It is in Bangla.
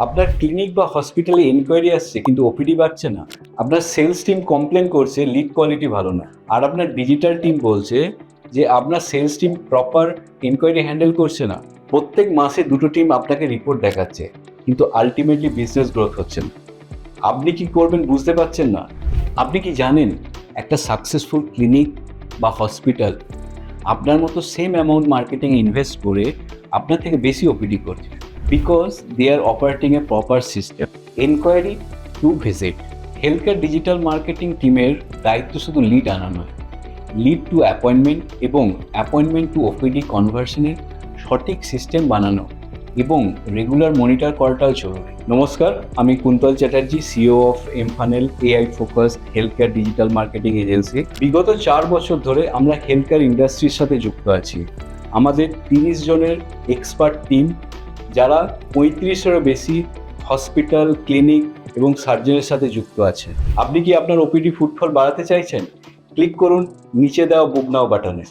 আপনার ক্লিনিক বা হসপিটালে এনকোয়ারি আসছে কিন্তু ওপিডি বাড়ছে না। আপনার সেলস টিম কমপ্লেন করছে লিড কোয়ালিটি ভালো না। আর আপনার ডিজিটাল টিম বলছে যে আপনার sales team proper enquiry handle করছে না। প্রত্যেক মাসে দুটো টিম আপনাকে রিপোর্ট দেখাচ্ছে, কিন্তু আলটিমেটলি বিজনেস গ্রোথ হচ্ছে না। আপনি কি করবেন বুঝতে পারছেন না। আপনি কি জানেন একটা সাকসেসফুল ক্লিনিক বা হসপিটাল আপনার মতো সেম অ্যামাউন্ট মার্কেটিং ইনভেস্ট করে আপনার থেকে বেশি ওপিডি করছে, because they are operating a proper system. Enquiry to visit. Health care digital marketing টিমের দায়িত্ব শুধু লিড আনা নয়, লিড টু অ্যাপয়েন্টমেন্ট এবং অ্যাপয়েন্টমেন্ট টু ওপিডি কনভার্সনের সঠিক সিস্টেম বানানো এবং রেগুলার মনিটর করাটাও জরুরি। নমস্কার, আমি Kuntal Chatterjee, CEO of MFunnel, AI focus health care digital marketing agency. বিগত 4 বছর ধরে আমরা হেলথ কেয়ার ইন্ডাস্ট্রির সাথে যুক্ত আছি। আমাদের 30 জনের এক্সপার্ট টিম, যারা 35-এরও বেশি হসপিটাল, ক্লিনিক এবং সার্জনের সাথে যুক্ত আছে। আপনি কি আপনার ওপিডি ফুটফল বাড়াতে চাইছেন? ক্লিক করুন নিচে দেওয়া বুক নাও বাটনে।